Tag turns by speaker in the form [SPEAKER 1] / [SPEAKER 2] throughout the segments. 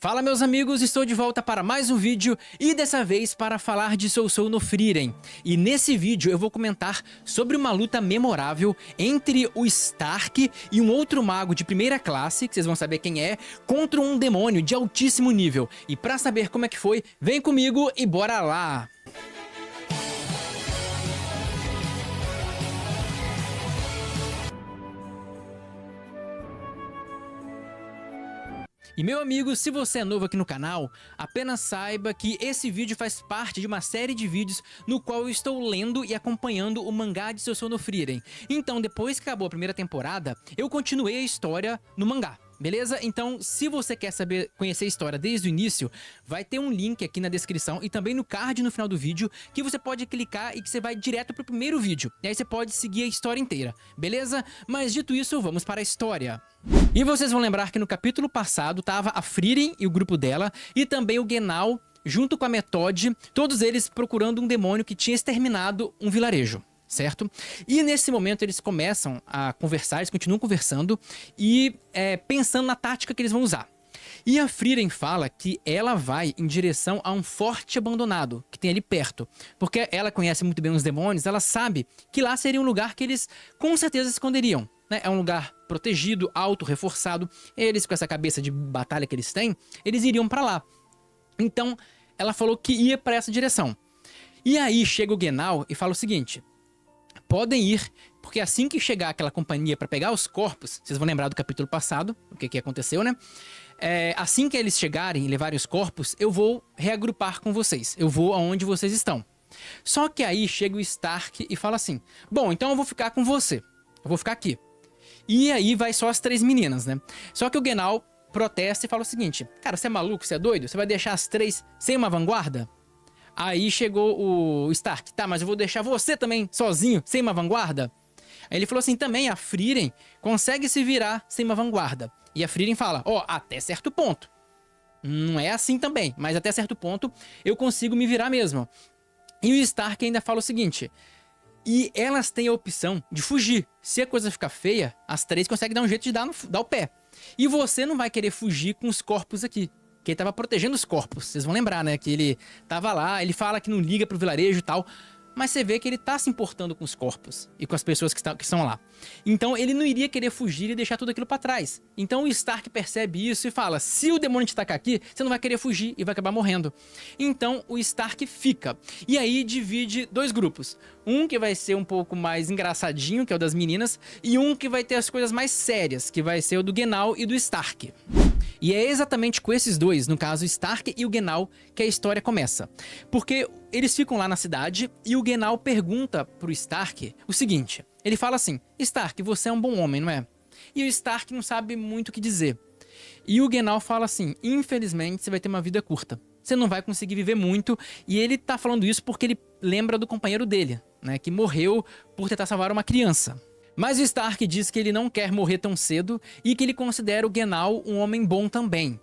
[SPEAKER 1] Fala meus amigos, estou de volta para mais um vídeo e dessa vez para falar de Sou Sou no Frieren. E nesse vídeo eu vou comentar sobre uma luta memorável entre o Stark e um outro mago de primeira classe, que vocês vão saber quem é, contra um demônio de altíssimo nível. E para saber como é que foi, vem comigo e bora lá! E meu amigo, se você é novo aqui no canal, apenas saiba que esse vídeo faz parte de uma série de vídeos no qual eu estou lendo e acompanhando o mangá de Sou Sou no Frieren. Então, depois que acabou a primeira temporada, eu continuei a história no mangá. Beleza? Então, se você quer conhecer a história desde o início, vai ter um link aqui na descrição e também no card no final do vídeo, que você pode clicar e que você vai direto pro primeiro vídeo. E aí você pode seguir a história inteira, beleza? Mas dito isso, vamos para a história. E vocês vão lembrar que no capítulo passado tava a Frieren e o grupo dela, e também o Genau, junto com a Methode, todos eles procurando um demônio que tinha exterminado um vilarejo. Certo? E nesse momento eles começam a conversar, eles continuam conversando e pensando na tática que eles vão usar. E a Frieren fala que ela vai em direção a um forte abandonado que tem ali perto, porque ela conhece muito bem os demônios, ela sabe que lá seria um lugar que eles com certeza se esconderiam, né? É um lugar protegido, alto, reforçado. Eles, com essa cabeça de batalha que eles têm, eles iriam pra lá. Então ela falou que ia pra essa direção. E aí chega o Genau e fala o seguinte: podem ir, porque assim que chegar aquela companhia para pegar os corpos, vocês vão lembrar do capítulo passado, o que aconteceu, né? Assim que eles chegarem e levarem os corpos, eu vou reagrupar com vocês. Eu vou aonde vocês estão. Só que aí chega o Stark e fala assim: bom, então eu vou ficar com você. Eu vou ficar aqui. E aí vai só as 3 meninas, né? Só que o Genau protesta e fala o seguinte: cara, você é maluco? Você é doido? Você vai deixar as 3 sem uma vanguarda? Aí chegou o Stark: tá, mas eu vou deixar você também sozinho, sem uma vanguarda? Aí ele falou assim: também a Frieren consegue se virar sem uma vanguarda. E a Frieren fala: ó, até certo ponto. Não é assim também, mas até certo ponto eu consigo me virar mesmo. E o Stark ainda fala o seguinte: e elas têm a opção de fugir. Se a coisa ficar feia, as 3 conseguem dar um jeito de dar o pé. E você não vai querer fugir com os corpos aqui. Que ele tava protegendo os corpos. Vocês vão lembrar, né? Que ele tava lá, ele fala que não liga pro vilarejo e tal. Mas você vê que ele tá se importando com os corpos e com as pessoas que estão lá. Então ele não iria querer fugir e deixar tudo aquilo pra trás. Então o Stark percebe isso e fala: se o demônio te tacar aqui, você não vai querer fugir e vai acabar morrendo. Então o Stark fica. E aí divide 2 grupos. Um que vai ser um pouco mais engraçadinho, que é o das meninas, e um que vai ter as coisas mais sérias, que vai ser o do Genau e do Stark. E é exatamente com esses 2, no caso o Stark e o Genau, que a história começa. Porque eles ficam lá na cidade e o Genau pergunta pro Stark o seguinte. Ele fala assim: Stark, você é um bom homem, não é? E o Stark não sabe muito o que dizer. E o Genau fala assim: infelizmente você vai ter uma vida curta. Você não vai conseguir viver muito. E ele tá falando isso porque ele lembra do companheiro dele, né? Que morreu por tentar salvar uma criança. Mas o Stark diz que ele não quer morrer tão cedo e que ele considera o Genau um homem bom também.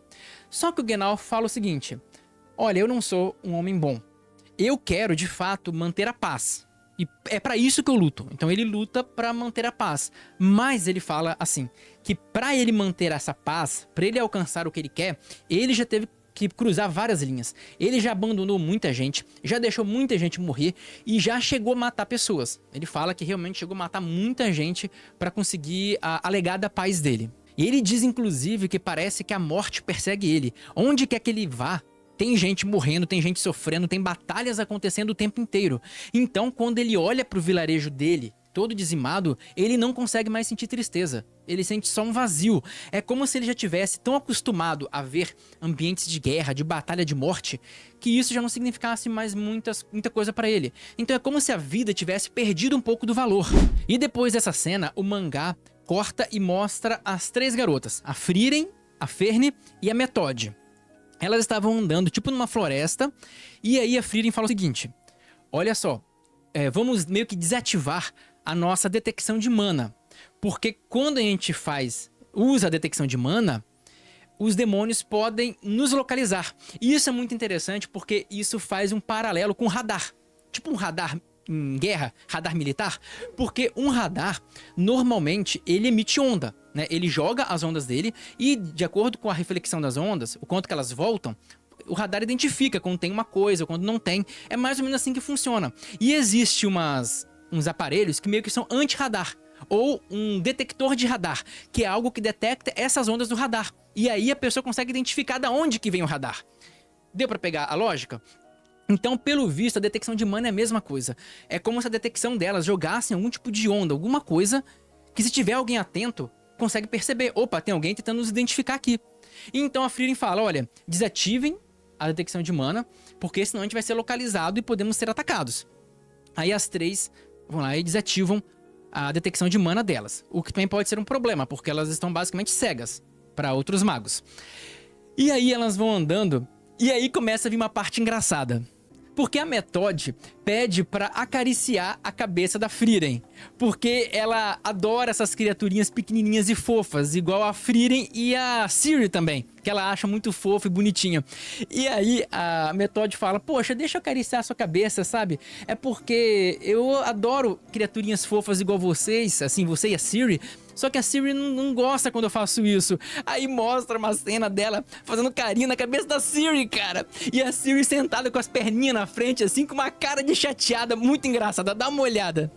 [SPEAKER 1] Só que o Genau fala o seguinte: olha, eu não sou um homem bom. Eu quero, de fato, manter a paz. E é pra isso que eu luto. Então ele luta pra manter a paz. Mas ele fala assim, que pra ele manter essa paz, pra ele alcançar o que ele quer, ele já teve que cruzar várias linhas. Ele já abandonou muita gente, já deixou muita gente morrer e já chegou a matar pessoas. Ele fala que realmente chegou a matar muita gente para conseguir a alegada paz dele. E ele diz inclusive que parece que a morte persegue ele. Onde quer que ele vá, tem gente morrendo, tem gente sofrendo, tem batalhas acontecendo o tempo inteiro. Então quando ele olha pro vilarejo dele, todo dizimado, ele não consegue mais sentir tristeza. Ele sente só um vazio. É como se ele já tivesse tão acostumado a ver ambientes de guerra, de batalha, de morte, que isso já não significasse mais muita coisa pra ele. Então é como se a vida tivesse perdido um pouco do valor. E depois dessa cena, o mangá corta e mostra as 3 garotas, a Frieren, a Ferne e a Methode. Elas estavam andando tipo numa floresta, e aí a Frieren fala o seguinte: olha só, vamos meio que desativar a nossa detecção de mana. Porque quando a gente usa a detecção de mana, os demônios podem nos localizar. E isso é muito interessante porque isso faz um paralelo com o radar. Tipo um radar em guerra, radar militar, porque um radar, normalmente, ele emite onda, né? Ele joga as ondas dele e, de acordo com a reflexão das ondas, o quanto que elas voltam, o radar identifica quando tem uma coisa ou quando não tem. É mais ou menos assim que funciona. E existe uns aparelhos que meio que são anti-radar, ou um detector de radar, que é algo que detecta essas ondas do radar. E aí a pessoa consegue identificar da onde que vem o radar. Deu pra pegar a lógica? Então, pelo visto, a detecção de mana é a mesma coisa. É como se a detecção delas jogasse algum tipo de onda, alguma coisa que, se tiver alguém atento, consegue perceber. Opa, tem alguém tentando nos identificar aqui. Então a Frieren fala, olha, desativem a detecção de mana, porque senão a gente vai ser localizado e podemos ser atacados. Aí as três vão lá e desativam a detecção de mana delas. O que também pode ser um problema, porque elas estão basicamente cegas para outros magos. E aí elas vão andando, e aí começa a vir uma parte engraçada. Porque a Methode pede pra acariciar a cabeça da Frieren. Porque ela adora essas criaturinhas pequenininhas e fofas, igual a Frieren e a Ciri também, que ela acha muito fofa e bonitinha. E aí a Methode fala, poxa, deixa eu acariciar a sua cabeça, sabe? É porque eu adoro criaturinhas fofas igual vocês, assim, você e a Ciri. Só que a Ciri não gosta quando eu faço isso. Aí mostra uma cena dela fazendo carinho na cabeça da Ciri, cara. E a Ciri sentada com as perninhas na frente, assim, com uma cara de chateada, muito engraçada. Dá uma olhada.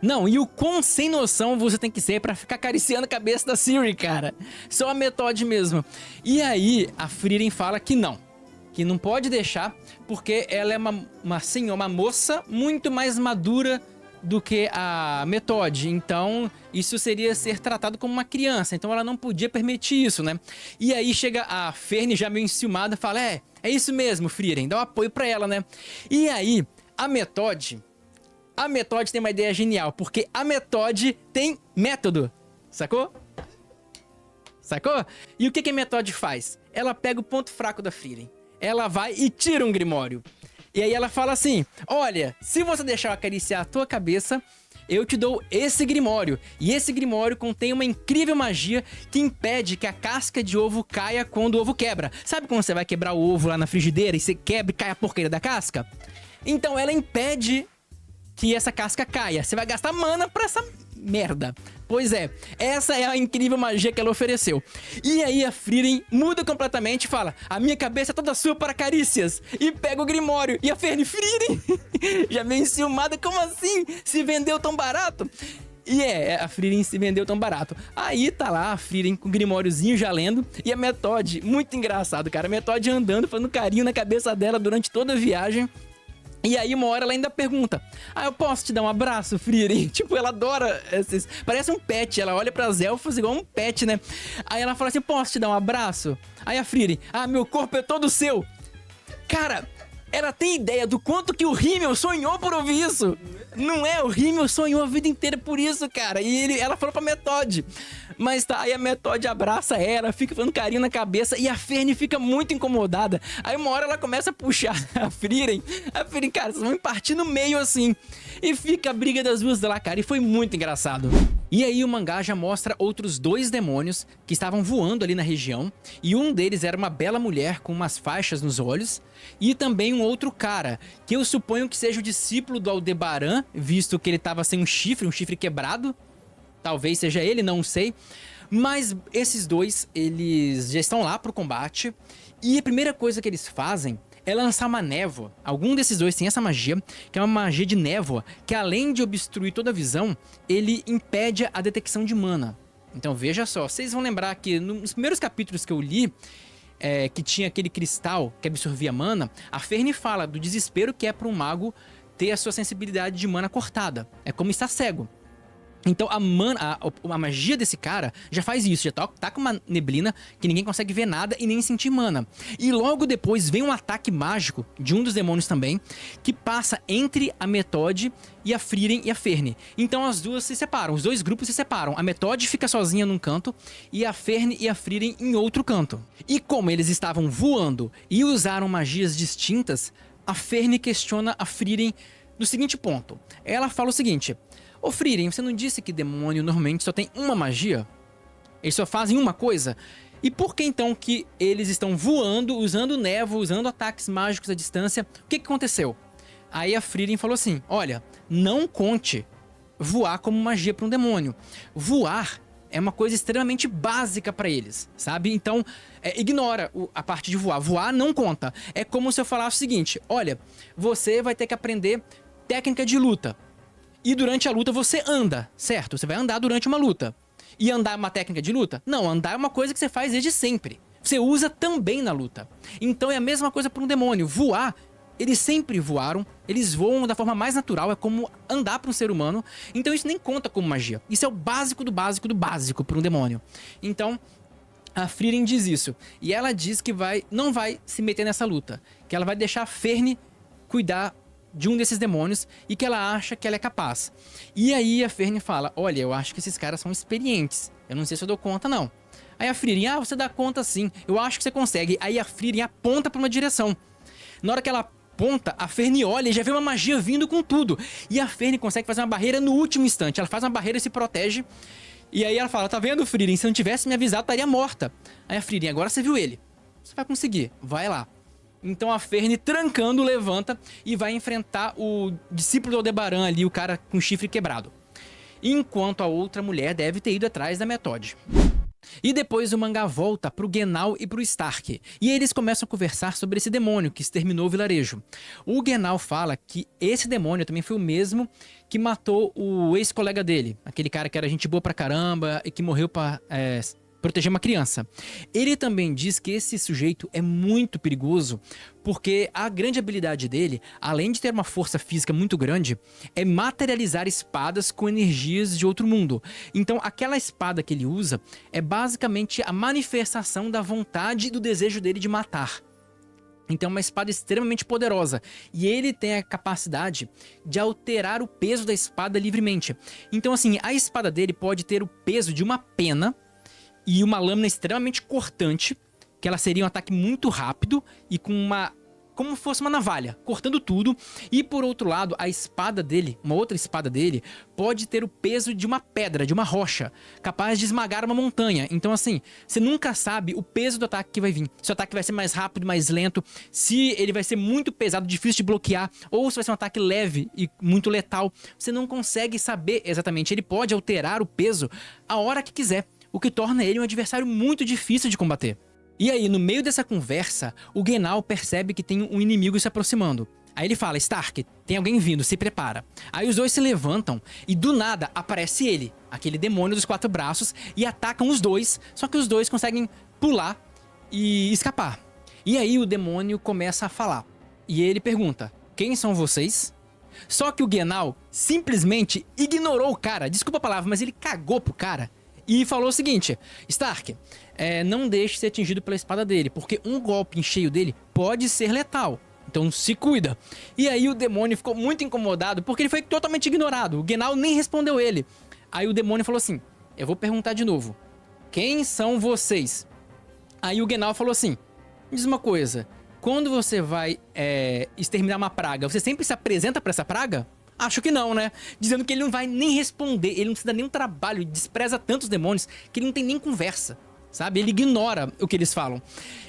[SPEAKER 1] Não, e o quão sem noção você tem que ser pra ficar acariciando a cabeça da Ciri, cara. Só a Methode mesmo. E aí a Frieren fala que não pode deixar, porque ela é uma moça muito mais madura do que a Methode, então isso seria ser tratado como uma criança, então ela não podia permitir isso, né? E aí chega a Fern já meio enciumada e fala, é isso mesmo, Frieren, dá um apoio pra ela, né? E aí, a Methode tem uma ideia genial, porque a Methode tem método, sacou? Sacou? E o que a Methode faz? Ela pega o ponto fraco da Frieren, ela vai e tira um Grimório. E aí ela fala assim, olha, se você deixar eu acariciar a tua cabeça, eu te dou esse Grimório. E esse Grimório contém uma incrível magia que impede que a casca de ovo caia quando o ovo quebra. Sabe quando você vai quebrar o ovo lá na frigideira e você quebra e cai a porcaria da casca? Então ela impede que essa casca caia. Você vai gastar mana pra essa merda. Pois é, essa é a incrível magia que ela ofereceu. E aí a Frieren muda completamente e fala, a minha cabeça é toda sua para carícias. E pega o Grimório. E a Frieren, já meio enciumada, como assim? Se vendeu tão barato? E a Frieren se vendeu tão barato. Aí tá lá a Frieren com o Grimóriozinho já lendo. E a Methode, muito engraçado, cara. A Methode andando, fazendo carinho na cabeça dela durante toda a viagem. E aí uma hora ela ainda pergunta, eu posso te dar um abraço, Frieren? Tipo, ela adora esses... Parece um pet, ela olha pras elfas igual um pet, né? Aí ela fala assim, posso te dar um abraço? Aí a Frieren, meu corpo é todo seu. Cara, ela tem ideia do quanto que o Rímel sonhou por ouvir isso. Não é? O Rímel sonhou a vida inteira por isso, cara. E ela falou pra Methode. Mas tá, aí a Methode abraça ela, fica fazendo carinho na cabeça e a Fern fica muito incomodada. Aí uma hora ela começa a puxar a Frieren. A Frieren, cara, vocês vão me partir no meio assim. E fica a briga das duas lá, cara. E foi muito engraçado. E aí o mangá já mostra outros dois demônios que estavam voando ali na região. E um deles era uma bela mulher com umas faixas nos olhos. E também um outro cara, que eu suponho que seja o discípulo do Aldebaran, visto que ele tava sem um chifre quebrado. Talvez seja ele, não sei. Mas esses dois, eles já estão lá pro combate. E a primeira coisa que eles fazem é lançar uma névoa. Algum desses dois tem essa magia, que é uma magia de névoa, que além de obstruir toda a visão, ele impede a detecção de mana. Então veja só, vocês vão lembrar que nos primeiros capítulos que eu li, que tinha aquele cristal que absorvia mana, a Fern fala do desespero que é para um mago ter a sua sensibilidade de mana cortada. É como estar cego. Então a magia desse cara já faz isso, já tá com uma neblina que ninguém consegue ver nada e nem sentir mana. E logo depois vem um ataque mágico de um dos demônios também, que passa entre a Methode e a Frieren e a Fern. Então as duas se separam, os dois grupos se separam. A Methode fica sozinha num canto e a Fern e a Frieren em outro canto. E como eles estavam voando e usaram magias distintas, a Fern questiona a Frieren no seguinte ponto. Ela fala o seguinte: ô Frieren, você não disse que demônio normalmente só tem uma magia? Eles só fazem uma coisa? E por que então que eles estão voando, usando névoa, usando ataques mágicos à distância? O que aconteceu? Aí a Frieren falou assim, olha, não conte voar como magia para um demônio. Voar é uma coisa extremamente básica para eles, sabe? Então, ignora a parte de voar. Voar não conta. É como se eu falasse o seguinte, olha, você vai ter que aprender técnica de luta. E durante a luta você anda, certo? Você vai andar durante uma luta. E andar é uma técnica de luta? Não, andar é uma coisa que você faz desde sempre. Você usa também na luta. Então é a mesma coisa para um demônio. Voar, eles sempre voaram, eles voam da forma mais natural, é como andar para um ser humano. Então isso nem conta como magia. Isso é o básico do básico do básico para um demônio. Então a Frieren diz isso. E ela diz que não vai se meter nessa luta. Que ela vai deixar a Ferne cuidar de um desses demônios e que ela acha que ela é capaz. E aí a Ferne fala, olha, eu acho que esses caras são experientes. Eu não sei se eu dou conta, não. Aí a Frieren, você dá conta sim. Eu acho que você consegue. Aí a Frieren aponta para uma direção. Na hora que ela aponta, a Ferne olha e já vê uma magia vindo com tudo. E a Ferne consegue fazer uma barreira no último instante. Ela faz uma barreira e se protege. E aí ela fala, tá vendo, Frieren? Se eu não tivesse me avisado, eu estaria morta. Aí a Frieren, agora você viu ele. Você vai conseguir. Vai lá. Então a Ferne, trancando, levanta e vai enfrentar o discípulo do Aldebaran ali, o cara com chifre quebrado. Enquanto a outra mulher deve ter ido atrás da Methode. E depois o mangá volta pro Genau e pro Stark. E eles começam a conversar sobre esse demônio que exterminou o vilarejo. O Genau fala que esse demônio também foi o mesmo que matou o ex-colega dele. Aquele cara que era gente boa pra caramba e que morreu pra proteger uma criança. Ele também diz que esse sujeito é muito perigoso porque a grande habilidade dele, além de ter uma força física muito grande, é materializar espadas com energias de outro mundo. Então aquela espada que ele usa é basicamente a manifestação da vontade e do desejo dele de matar. Então é uma espada extremamente poderosa. E ele tem a capacidade de alterar o peso da espada livremente. Então assim, a espada dele pode ter o peso de uma pena e uma lâmina extremamente cortante, que ela seria um ataque muito rápido e com como fosse uma navalha, cortando tudo. E por outro lado, a espada dele, uma outra espada dele, pode ter o peso de uma pedra, de uma rocha, capaz de esmagar uma montanha. Então assim, você nunca sabe o peso do ataque que vai vir. Se o ataque vai ser mais rápido, mais lento, se ele vai ser muito pesado, difícil de bloquear, ou se vai ser um ataque leve e muito letal. Você não consegue saber exatamente. Ele pode alterar o peso a hora que quiser, o que torna ele um adversário muito difícil de combater. E aí, no meio dessa conversa, o Genau percebe que tem um inimigo se aproximando. Aí ele fala, Stark, tem alguém vindo, se prepara. Aí os dois se levantam e do nada aparece ele, aquele demônio dos 4 braços, e atacam os dois, só que os dois conseguem pular e escapar. E aí o demônio começa a falar. E ele pergunta, quem são vocês? Só que o Genau simplesmente ignorou o cara, desculpa a palavra, mas ele cagou pro cara. E falou o seguinte, Stark, não deixe ser atingido pela espada dele, porque um golpe em cheio dele pode ser letal. Então se cuida. E aí o demônio ficou muito incomodado, porque ele foi totalmente ignorado. O Genau nem respondeu ele. Aí o demônio falou assim, eu vou perguntar de novo. Quem são vocês? Aí o Genau falou assim, diz uma coisa, quando você vai exterminar uma praga, você sempre se apresenta pra essa praga? Acho que não, né? Dizendo que ele não vai nem responder, ele não se dá nenhum trabalho, ele despreza tantos demônios que ele não tem nem conversa, sabe? Ele ignora o que eles falam.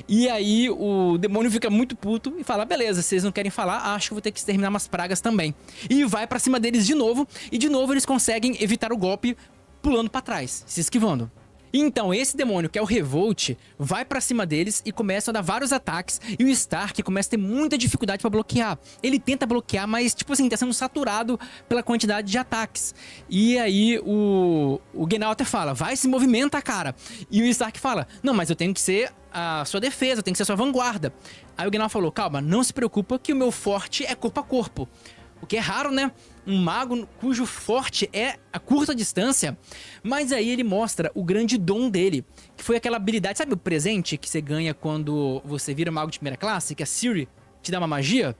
[SPEAKER 1] E aí o demônio fica muito puto e fala, beleza, vocês não querem falar, acho que eu vou ter que exterminar umas pragas também. E vai pra cima deles de novo, e de novo eles conseguem evitar o golpe pulando pra trás, se esquivando. Então esse demônio, que é o Revolt, vai pra cima deles e começa a dar vários ataques. E o Stark começa a ter muita dificuldade pra bloquear. Ele tenta bloquear, mas tipo assim, tá sendo saturado pela quantidade de ataques. E aí o Genau até fala, vai, se movimenta, cara. E o Stark fala, não, mas eu tenho que ser a sua defesa, eu tenho que ser a sua vanguarda. Aí o Genau falou, calma, não se preocupa que o meu forte é corpo a corpo. O que é raro, né? Um mago cujo forte é a curta distância. Mas aí ele mostra o grande dom dele, que foi aquela habilidade, sabe o presente que você ganha quando você vira mago de primeira classe, que a Ciri te dá uma magia?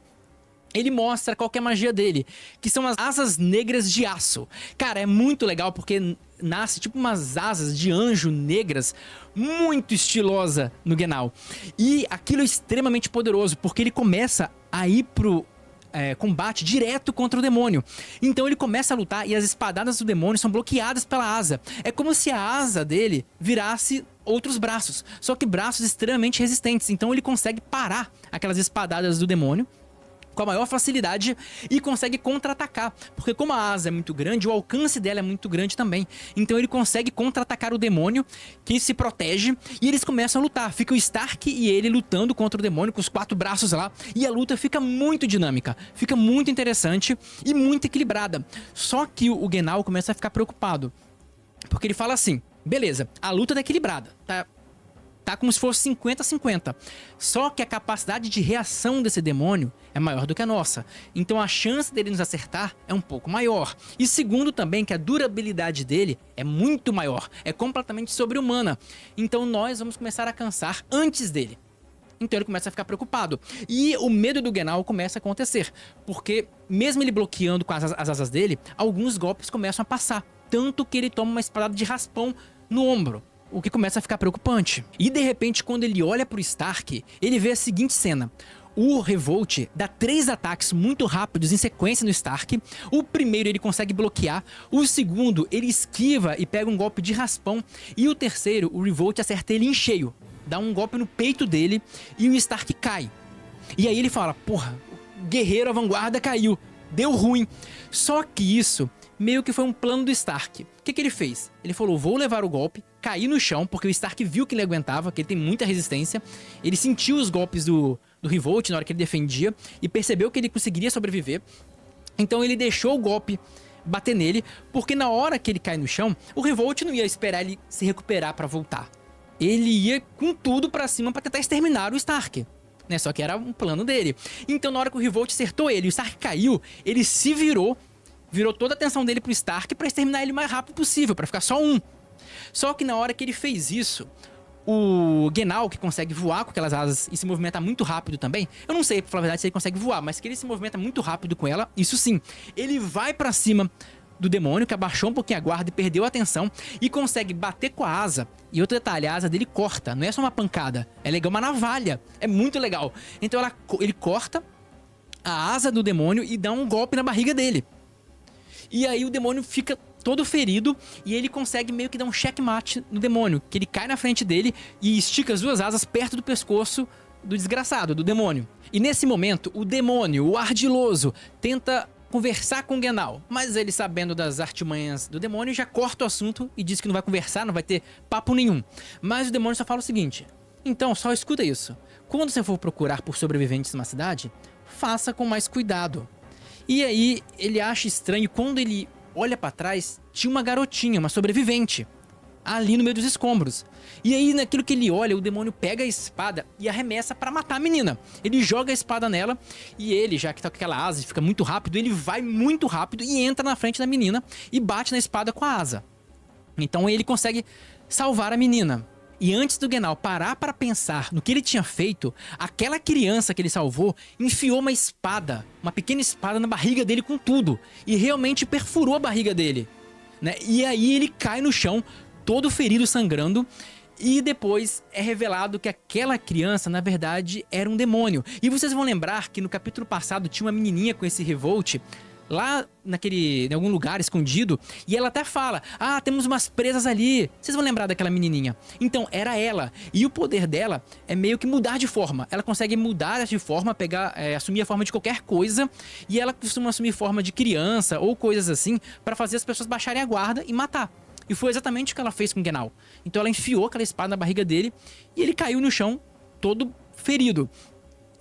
[SPEAKER 1] Ele mostra qual que é a magia dele, que são as asas negras de aço. Cara, é muito legal porque nasce tipo umas asas de anjo negras, muito estilosa no Genau. E aquilo é extremamente poderoso, porque ele começa a ir pro combate direto contra o demônio. Então ele começa a lutar e as espadadas do demônio são bloqueadas pela asa. É como se a asa dele virasse outros braços, só que braços extremamente resistentes. Então ele consegue parar aquelas espadadas do demônio com a maior facilidade e consegue contra-atacar, porque como a asa é muito grande, o alcance dela é muito grande também. Então ele consegue contra-atacar o demônio, que se protege, e eles começam a lutar. Fica o Stark e ele lutando contra o demônio com os 4 braços lá, e a luta fica muito dinâmica, fica muito interessante e muito equilibrada. Só que o Genau começa a ficar preocupado, porque ele fala assim: beleza, a luta tá equilibrada, tá como se fosse 50-50. Só que a capacidade de reação desse demônio é maior do que a nossa. Então a chance dele nos acertar é um pouco maior. E segundo também que a durabilidade dele é muito maior. É completamente sobre-humana. Então nós vamos começar a cansar antes dele. Então ele começa a ficar preocupado. E o medo do Genau começa a acontecer. Porque mesmo ele bloqueando com as asas dele, alguns golpes começam a passar. Tanto que ele toma uma espadada de raspão no ombro. O que começa a ficar preocupante. E de repente, quando ele olha pro Stark, ele vê a seguinte cena. O Revolt dá 3 ataques muito rápidos em sequência no Stark. O primeiro ele consegue bloquear. O segundo ele esquiva e pega um golpe de raspão. E o terceiro, o Revolt acerta ele em cheio. Dá um golpe no peito dele e o Stark cai. E aí ele fala: porra, o guerreiro à vanguarda caiu. Deu ruim. Só que isso meio que foi um plano do Stark. O que ele fez? Ele falou: vou levar o golpe, cair no chão, porque o Stark viu que ele aguentava, que ele tem muita resistência. Ele sentiu os golpes do Revolt na hora que ele defendia e percebeu que ele conseguiria sobreviver. Então ele deixou o golpe bater nele, porque na hora que ele cai no chão, o Revolt não ia esperar ele se recuperar pra voltar. Ele ia com tudo pra cima pra tentar exterminar o Stark. Né? Só que era um plano dele. Então na hora que o Revolt acertou ele e o Stark caiu, ele se virou toda a atenção dele pro Stark pra exterminar ele o mais rápido possível, pra ficar só um. Só que na hora que ele fez isso, o Genau, que consegue voar com aquelas asas e se movimenta muito rápido também, eu não sei, pra falar a verdade, se ele consegue voar, mas que ele se movimenta muito rápido com ela, isso sim. Ele vai pra cima do demônio, que abaixou um pouquinho a guarda e perdeu a atenção, e consegue bater com a asa. E outro detalhe, a asa dele corta, não é só uma pancada, é legal, uma navalha, é muito legal. Então ele corta a asa do demônio e dá um golpe na barriga dele. E aí o demônio fica todo ferido e ele consegue meio que dar um checkmate no demônio, que ele cai na frente dele e estica as 2 asas perto do pescoço do desgraçado, do demônio. E nesse momento, o demônio, o ardiloso, tenta conversar com o Genau, mas ele, sabendo das artimanhas do demônio, já corta o assunto e diz que não vai conversar, não vai ter papo nenhum. Mas o demônio só fala o seguinte: então, só escuta isso. Quando você for procurar por sobreviventes numa cidade, faça com mais cuidado. E aí ele acha estranho, quando ele olha pra trás, tinha uma garotinha, uma sobrevivente, ali no meio dos escombros. E aí naquilo que ele olha, o demônio pega a espada e arremessa pra matar a menina. Ele joga a espada nela e ele, já que tá com aquela asa e fica muito rápido, ele vai muito rápido e entra na frente da menina e bate na espada com a asa. Então ele consegue salvar a menina. E antes do Genau parar para pensar no que ele tinha feito, aquela criança que ele salvou enfiou uma espada, uma pequena espada na barriga dele com tudo. E realmente perfurou a barriga dele, né? E aí ele cai no chão, todo ferido, sangrando. E depois é revelado que aquela criança, na verdade, era um demônio. E vocês vão lembrar que no capítulo passado tinha uma menininha com esse Revolt lá em algum lugar escondido, e ela até fala: ah, temos umas presas ali. Vocês vão lembrar daquela menininha? Então, era ela. E o poder dela é meio que mudar de forma. Ela consegue mudar de forma, assumir a forma de qualquer coisa, e ela costuma assumir forma de criança ou coisas assim, para fazer as pessoas baixarem a guarda e matar. E foi exatamente o que ela fez com o Genau. Então ela enfiou aquela espada na barriga dele, e ele caiu no chão, todo ferido.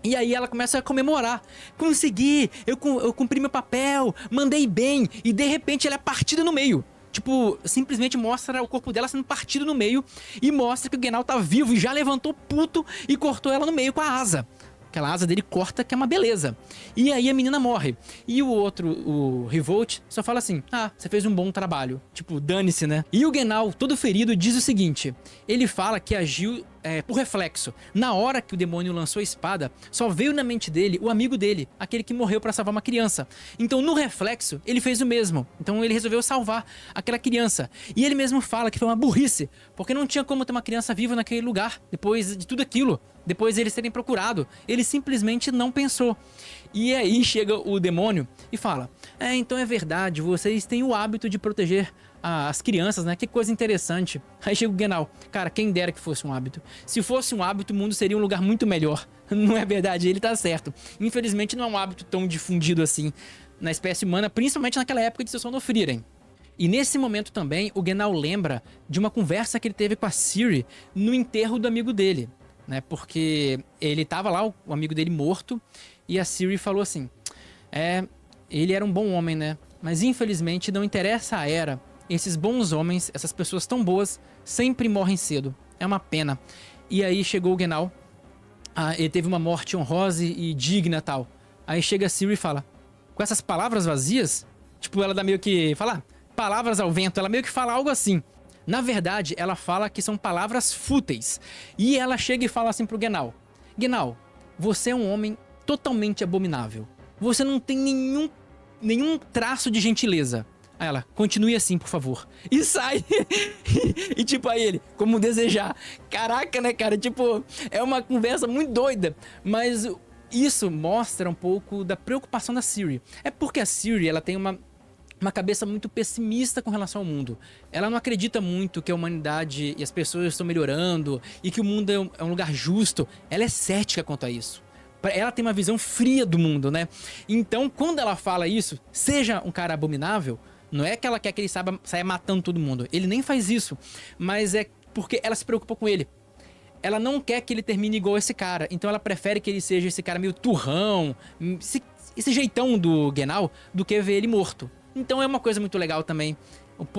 [SPEAKER 1] E aí ela começa a comemorar: consegui, eu cumpri meu papel, mandei bem. E de repente ela é partida no meio. Tipo, simplesmente mostra o corpo dela sendo partido no meio e mostra que o Genau tá vivo e já levantou puto e cortou ela no meio com a asa. Aquela asa dele corta, que é uma beleza. E aí a menina morre. E o outro, o Revolt, só fala assim: ah, você fez um bom trabalho. Tipo, dane-se, né? E o Genau, todo ferido, diz o seguinte: ele fala que agiu por reflexo. Na hora que o demônio lançou a espada, só veio na mente dele o amigo dele, aquele que morreu pra salvar uma criança. Então, no reflexo, ele fez o mesmo. Então ele resolveu salvar aquela criança. E ele mesmo fala que foi uma burrice, porque não tinha como ter uma criança viva naquele lugar, depois de tudo aquilo. Depois de eles terem procurado, ele simplesmente não pensou. E aí chega o demônio e fala: então é verdade, vocês têm o hábito de proteger as crianças, né? Que coisa interessante. Aí chega o Genau. Cara, quem dera que fosse um hábito. Se fosse um hábito, o mundo seria um lugar muito melhor. Não é verdade? Ele tá certo. Infelizmente não é um hábito tão difundido assim na espécie humana, principalmente naquela época de seu Sonofrieren. E nesse momento também, o Genau lembra de uma conversa que ele teve com a Ciri no enterro do amigo dele, né? Porque ele tava lá, o amigo dele morto, e a Ciri falou assim: ele era um bom homem, né? Mas infelizmente não interessa a era. Esses bons homens, essas pessoas tão boas, sempre morrem cedo. É uma pena. E aí chegou o Genau. Ele teve uma morte honrosa e digna tal. Aí chega a Ciri e fala: com essas palavras vazias? Tipo, ela dá meio que... palavras ao vento, ela meio que fala algo assim. Na verdade, ela fala que são palavras fúteis. E ela chega e fala assim pro Genau: Genau, você é um homem totalmente abominável. Você não tem nenhum traço de gentileza. Aí ela: continue assim, por favor. E sai. E tipo, aí ele: como desejar. Caraca, né, cara? Tipo, é uma conversa muito doida. Mas isso mostra um pouco da preocupação da Ciri. É porque a Ciri, ela tem uma cabeça muito pessimista com relação ao mundo. Ela não acredita muito que a humanidade e as pessoas estão melhorando e que o mundo é um lugar justo. Ela é cética quanto a isso. Ela tem uma visão fria do mundo, né? Então, quando ela fala isso, seja um cara abominável, não é que ela quer que ele saia matando todo mundo. Ele nem faz isso. Mas é porque ela se preocupa com ele. Ela não quer que ele termine igual esse cara. Então ela prefere que ele seja esse cara meio turrão, esse jeitão do Genau, do que ver ele morto. Então é uma coisa muito legal também,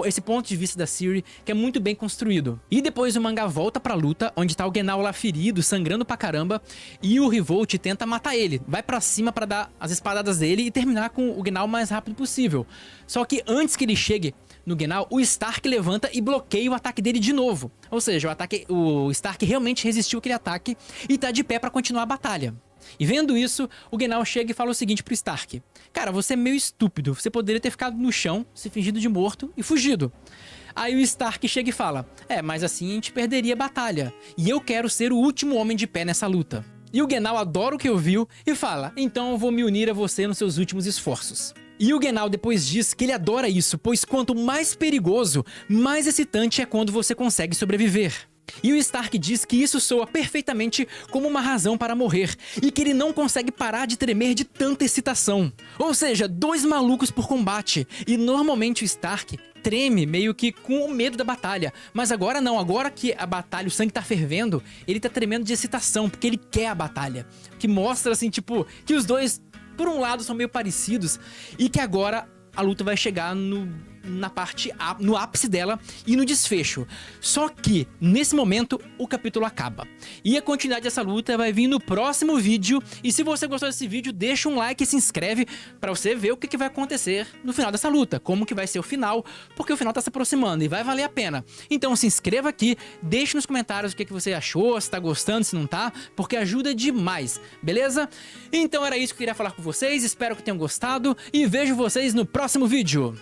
[SPEAKER 1] esse ponto de vista da Ciri, que é muito bem construído. E depois o mangá volta pra luta, onde tá o Genau lá ferido, sangrando pra caramba, e o Revolt tenta matar ele. Vai pra cima pra dar as espadadas dele e terminar com o Genau o mais rápido possível. Só que antes que ele chegue no Genau, o Stark levanta e bloqueia o ataque dele de novo. Ou seja, o Stark realmente resistiu àquele ataque e tá de pé pra continuar a batalha. E vendo isso, o Genau chega e fala o seguinte pro Stark: cara, você é meio estúpido, você poderia ter ficado no chão, se fingido de morto e fugido. Aí o Stark chega e fala: mas assim a gente perderia a batalha, e eu quero ser o último homem de pé nessa luta. E o Genau adora o que ouviu e fala: então eu vou me unir a você nos seus últimos esforços. E o Genau depois diz que ele adora isso, pois quanto mais perigoso, mais excitante é quando você consegue sobreviver. E o Stark diz que isso soa perfeitamente como uma razão para morrer, e que ele não consegue parar de tremer de tanta excitação. Ou seja, dois malucos por combate, e normalmente o Stark treme meio que com o medo da batalha, mas agora não, agora que a batalha, o sangue tá fervendo, ele tá tremendo de excitação, porque ele quer a batalha. Que mostra assim, tipo, que os dois, por um lado, são meio parecidos, e que agora a luta vai chegar no ápice dela e no desfecho. Só que, nesse momento, o capítulo acaba. E a continuidade dessa luta vai vir no próximo vídeo. E se você gostou desse vídeo, deixa um like e se inscreve pra você ver o que vai acontecer no final dessa luta. Como que vai ser o final, porque o final tá se aproximando e vai valer a pena. Então se inscreva aqui, deixe nos comentários o que você achou, se tá gostando, se não tá, porque ajuda demais, beleza? Então era isso que eu queria falar com vocês, espero que tenham gostado e vejo vocês no próximo vídeo.